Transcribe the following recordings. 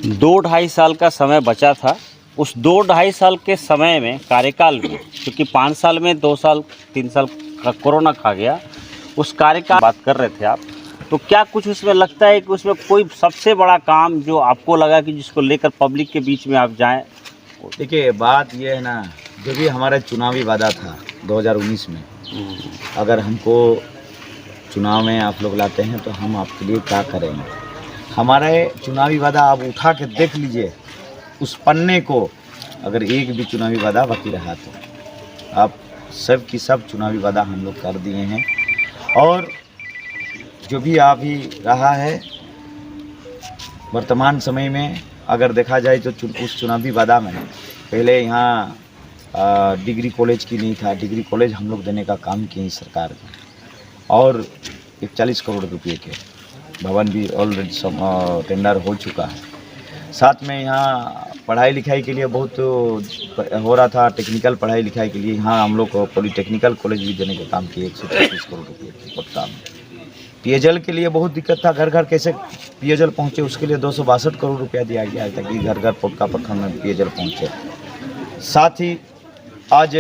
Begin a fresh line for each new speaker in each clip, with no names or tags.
दो ढाई साल का समय बचा था। उस दो ढाई साल के समय में कार्यकाल में, क्योंकि 5 साल में 2 साल 3 साल का कोरोना खा गया, उस कार्यकाल बात कर रहे थे आप, तो क्या कुछ उसमें लगता है कि उसमें कोई सबसे बड़ा काम जो आपको लगा कि जिसको लेकर पब्लिक के बीच में आप जाएं?
देखिए, बात ये है ना, जो भी हमारा चुनावी वादा था 2019 में, अगर हमको चुनाव में आप लोग लाते हैं तो हम आपके लिए क्या करेंगे। हमारे चुनावी वादा आप उठा के देख लीजिए उस पन्ने को, अगर एक भी चुनावी वादा बाकी रहा तो आप सब की सब चुनावी वादा हम लोग कर दिए हैं। और जो भी आ भी रहा है वर्तमान समय में, अगर देखा जाए तो उस चुनावी वादा में पहले यहाँ डिग्री कॉलेज की नहीं था, डिग्री कॉलेज हम लोग देने का काम किए सरकार ने, और 41 करोड़ रुपए के भवन भी ऑलरेडी टेंडर हो चुका है। साथ में यहाँ पढ़ाई लिखाई के लिए बहुत हो रहा था, टेक्निकल पढ़ाई लिखाई के लिए यहाँ हम लोग को पॉलीटेक्निकल कॉलेज भी देने का काम किए 136 करोड़ रुपये के कोटा में। पेयजल के लिए बहुत दिक्कत था, घर घर कैसे पेयजल पहुँचे उसके लिए 262 करोड़ रुपया दिया गया है ताकि घर घर पोटका प्रखंड में पेयजल पहुँचे। साथ ही आज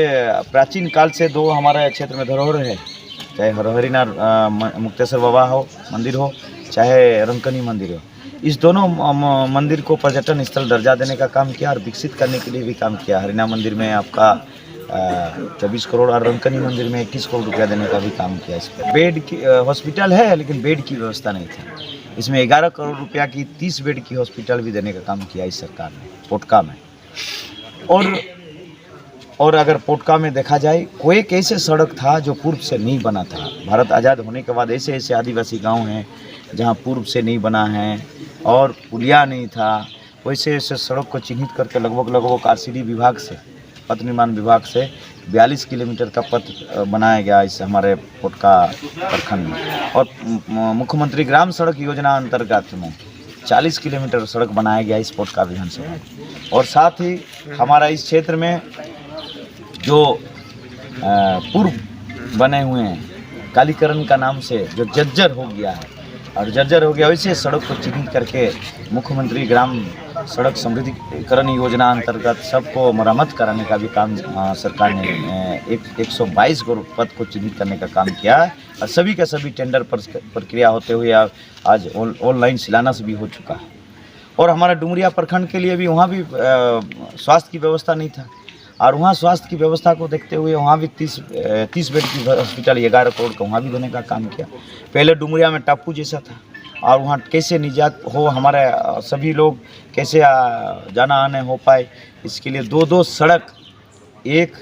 प्राचीन काल से दो हमारे क्षेत्र में धरोहर है, चाहे हरहरिनाथ मुक्तेश्वर बाबा हो मंदिर हो, चाहे रंकनी मंदिर हो, इस दोनों मंदिर को पर्यटन स्थल दर्जा देने का काम किया और विकसित करने के लिए भी काम किया। हरिनाथ मंदिर में आपका 24 करोड़ और रंकनी मंदिर में 21 करोड़ रुपया देने का भी काम किया। इस पर बेड की हॉस्पिटल है लेकिन बेड की व्यवस्था नहीं था, इसमें 11 करोड़ रुपया की 30 बेड की हॉस्पिटल भी देने का काम किया इस सरकार ने पोटका में। और अगर पोटका में देखा जाए, कोई एक ऐसे सड़क था जो पूर्व से नहीं बना था। भारत आज़ाद होने के बाद ऐसे ऐसे आदिवासी गांव हैं जहां पूर्व से नहीं बना है और पुलिया नहीं था, वैसे ऐसे सड़क को चिन्हित करके लगभग आरसीडी विभाग से, पथ निर्माण विभाग से 42 किलोमीटर का पथ बनाया गया इस हमारे पोटका प्रखंड में। और मुख्यमंत्री ग्राम सड़क योजना अंतर्गत में 40 किलोमीटर सड़क बनाया गया इस पोटका विधानसभा में। और साथ ही हमारा इस क्षेत्र में जो पूर्व बने हुए हैं कालीकरण का नाम से जो जर्जर हो गया है, और जर्जर हो गया वैसे सड़क को चिन्हित करके मुख्यमंत्री ग्राम सड़क समृद्धिकरण योजना अंतर्गत सबको मरम्मत कराने का भी काम सरकार ने 122 करोड़ पद को चिन्हित करने का काम किया है। और सभी का सभी टेंडर प्रक्रिया होते हुए आज ऑनलाइन शिलान्यास भी हो चुका है। और हमारा डुमरिया प्रखंड के लिए भी वहाँ भी स्वास्थ्य की व्यवस्था नहीं था, और वहाँ स्वास्थ्य की व्यवस्था को देखते हुए वहाँ भी 30 बेड की हॉस्पिटल 11 करोड़ का वहाँ भी देने का काम किया। पहले डुमरिया में टापू जैसा था, और वहाँ कैसे निजात हो, हमारे सभी लोग कैसे जाना आने हो पाए, इसके लिए दो सड़क, एक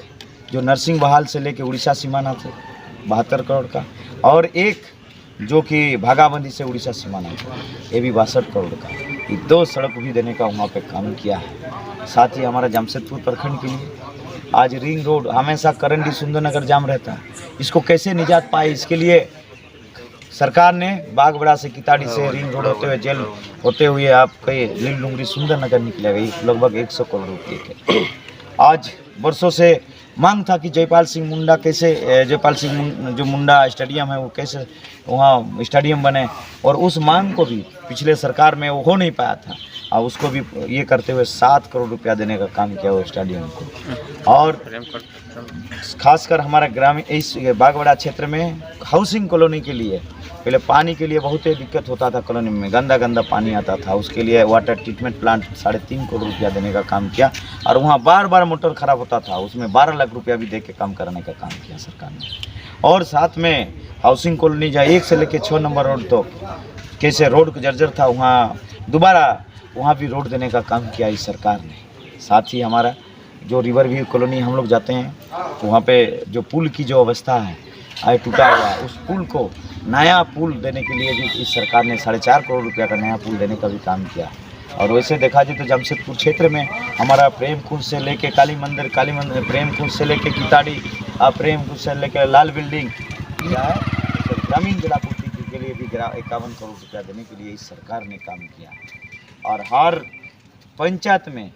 जो नरसिंह बहाल से लेके उड़ीसा सीमाना थे 72 करोड़ का, और एक जो कि भागाबंदी से उड़ीसा सीमाना था ये भी 62 करोड़ का, ये 2 सड़क भी देने का वहाँ पे काम किया है। साथ ही हमारा जमशेदपुर प्रखंड के लिए आज रिंग रोड, हमेशा करंडी सुंदरनगर जाम रहता है, इसको कैसे निजात पाए, इसके लिए सरकार ने बागबड़ा से किताड़ी से रिंग रोड होते हुए जेल होते हुए आपके लील लुंगरी सुंदरनगर निकलेगा लगभग 100 करोड़ रुपये के। आज वर्षों से मांग था कि जयपाल सिंह मुंडा कैसे, जयपाल सिंह जो मुंडा स्टेडियम है वो कैसे वहाँ स्टेडियम बने, और उस मांग को भी पिछले सरकार में वो हो नहीं पाया था, और उसको भी ये करते हुए 7 करोड़ रुपया देने का काम किया वो स्टेडियम को। और खासकर हमारा ग्रामीण इस बागवाड़ा क्षेत्र में हाउसिंग कॉलोनी के लिए पहले पानी के लिए बहुत ही दिक्कत होता था, कॉलोनी में गंदा पानी आता था, उसके लिए वाटर ट्रीटमेंट प्लांट 3.5 करोड़ रुपया देने का काम किया। और वहाँ बार मोटर खराब होता था, उसमें 12 लाख रुपया भी दे के काम कराने का काम किया सरकार ने। और साथ में हाउसिंग कॉलोनी जहाँ 1 से लेकर 6 नंबर रोड तो कैसे रोड का जर्जर था, वहाँ दोबारा वहाँ भी रोड देने का काम किया इस सरकार ने। साथ ही हमारा जो रिवर व्यू कॉलोनी हम लोग जाते हैं तो वहाँ पे जो पुल की जो अवस्था है आज टूटा हुआ, उस पुल को नया पुल देने के लिए भी इस सरकार ने 4.5 करोड़ रुपया का नया पुल देने का भी काम किया। और वैसे देखा जाए तो जमशेदपुर क्षेत्र में हमारा प्रेम कुंज से लेके काली मंदिर प्रेम कुंज से लेके किताड़ी, प्रेम कुंज से लेके लाल बिल्डिंग ग्रामीण जलापूर्ति के लिए भी 51 करोड़ रुपया देने के लिए इस सरकार ने काम किया। और हर पंचायत में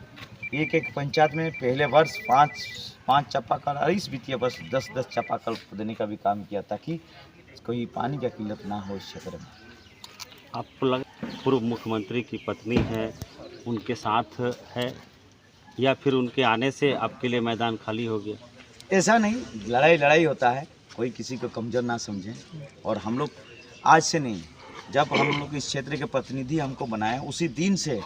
एक पंचायत में पहले वर्ष 5 चापाकल और इस वित्तीय वर्ष 10 चापाकल देने का भी काम किया ताकि कोई पानी की किल्लत ना हो इस क्षेत्र में।
आपको लगा पूर्व मुख्यमंत्री की पत्नी है, उनके साथ है या फिर उनके आने से आपके लिए मैदान खाली हो गया?
ऐसा नहीं, लड़ाई होता है, कोई किसी को कमज़ोर ना समझे। और हम लोग आज से नहीं, जब हम लोग इस क्षेत्र के प्रतिनिधि हमको बनाए उसी दिन से,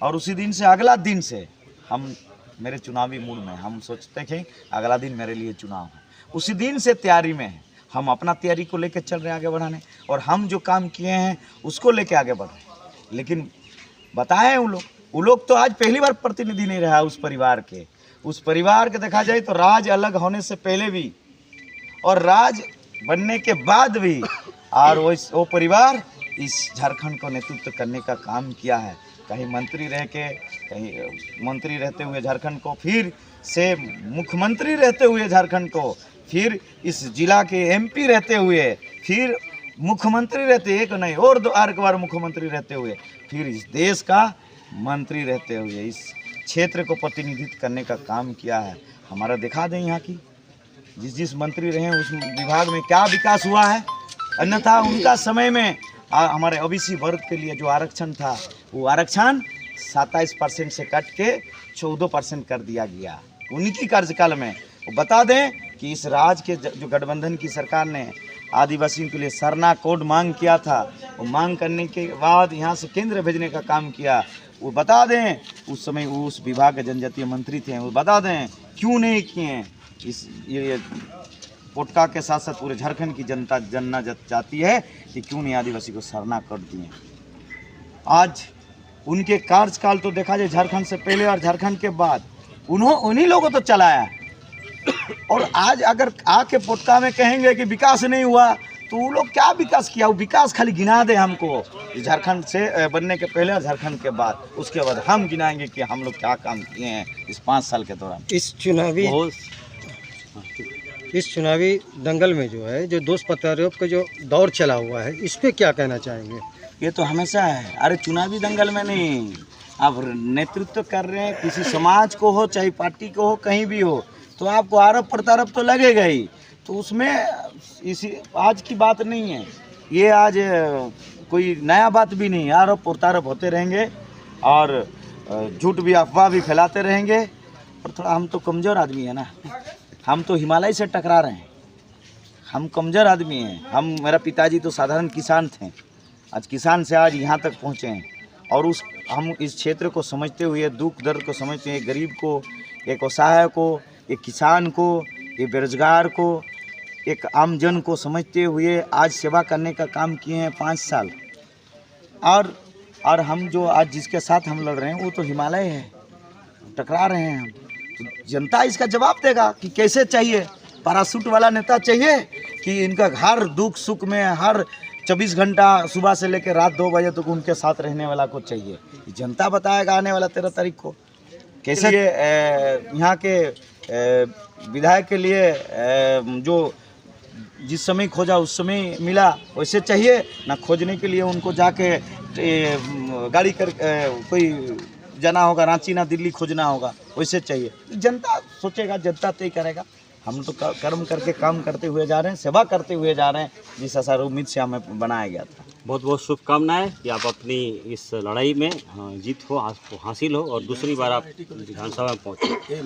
और उसी दिन से अगला दिन से हम मेरे चुनावी मूड में हम सोचते थे अगला दिन मेरे लिए चुनाव है, उसी दिन से तैयारी में है। हम अपना तैयारी को लेकर चल रहे हैं आगे बढ़ाने, और हम जो काम किए हैं उसको लेकर आगे बढ़ रहे हैं। लेकिन बताएं वो लोग तो आज पहली बार प्रतिनिधि नहीं रहा उस परिवार के देखा जाए तो राज अलग होने से पहले भी और राज बनने के बाद भी, और वो परिवार इस झारखंड को नेतृत्व करने का काम किया है। कहीं मंत्री रह के, कहीं मंत्री रहते हुए झारखंड को, फिर से मुख्यमंत्री रहते हुए झारखंड को, फिर इस जिला के एमपी रहते हुए, फिर मुख्यमंत्री रहते, एक नहीं और दो बार मुख्यमंत्री रहते हुए, फिर इस देश का मंत्री रहते हुए इस क्षेत्र को प्रतिनिधित्व करने का काम किया है। हमारा दिखा दें यहाँ की जिस मंत्री रहे उस विभाग में क्या विकास हुआ है। अन्यथा उनका समय में हमारे ओबीसी वर्ग के लिए जो आरक्षण था वो आरक्षण 27% से कट के 14% कर दिया गया उनकी कार्यकाल में। वो बता दें कि इस राज्य के जो गठबंधन की सरकार ने आदिवासियों के लिए सरना कोड मांग किया था, वो मांग करने के बाद यहाँ से केंद्र भेजने का काम किया। वो बता दें उस समय उस विभाग के जनजातीय मंत्री थे, वो बता दें क्यों नहीं किए। इस ये पोटका के साथ साथ पूरे झारखंड की जनता जानना चाहती है कि क्यों नहीं आदिवासी को सरना कर दिए। आज उनके कार्यकाल तो देखा जाए झारखंड से पहले और झारखंड के बाद उन्हीं लोगों तो चलाया। और आज अगर आके पोटका में कहेंगे कि विकास नहीं हुआ तो वो लोग क्या विकास किया? वो विकास खाली गिना दे हमको झारखंड से बनने के पहले और झारखंड के बाद, उसके बाद हम गिनाएंगे कि हम लोग क्या काम किए हैं इस 5 साल के दौरान।
इस चुनावी दंगल में जो है जो दोष प्रत्यारोप का जो दौर चला हुआ है, इस पे क्या कहना चाहेंगे?
ये तो हमेशा है। अरे चुनावी दंगल में नहीं, आप नेतृत्व कर रहे हैं किसी समाज को हो चाहे पार्टी को हो, कहीं भी हो, तो आपको आरोप प्रत्यारोप तो लगेगा ही। तो उसमें इसी आज की बात नहीं है ये, आज कोई नया बात भी नहीं है। आरोप प्रत्यारोप होते रहेंगे और झूठ भी अफवाह भी फैलाते रहेंगे। और थोड़ा हम तो कमज़ोर आदमी है ना, हम तो हिमालय से टकरा रहे हैं, हम कमज़ोर आदमी हैं। मेरा पिताजी तो साधारण किसान थे, आज किसान से आज यहाँ तक पहुँचे हैं। और हम इस क्षेत्र को समझते हुए, दुख दर्द को समझते हैं, गरीब को, एक असहाय को, एक किसान को, एक बेरोजगार को, एक आम जन को समझते हुए आज सेवा करने का काम किए हैं 5 साल। और हम जो आज जिसके साथ हम लड़ रहे हैं वो तो हिमालय है, टकरा रहे हैं हम। तो जनता इसका जवाब देगा कि कैसे चाहिए। पैराशूट वाला नेता चाहिए कि इनका हर दुख सुख में हर 24 घंटा सुबह से लेकर रात 2 बजे तक उनके साथ रहने वाला को चाहिए। जनता बताएगा आने वाला 13 तारीख को कैसे यहाँ के विधायक के लिए जो जिस समय खोजा उस समय मिला वैसे चाहिए ना, खोजने के लिए उनको जाके गाड़ी कर कोई जाना होगा रांची ना दिल्ली खोजना होगा वैसे चाहिए। जनता सोचेगा, जनता तय करेगा। हम तो कर्म करके काम करते हुए जा रहे हैं, सेवा करते हुए जा रहे हैं जिस आशा उम्मीद से हमें बनाया गया था।
बहुत बहुत शुभकामनाएं कि आप अपनी इस लड़ाई में जीत हो, हासिल हो और दूसरी बार आप विधानसभा में पहुँचे।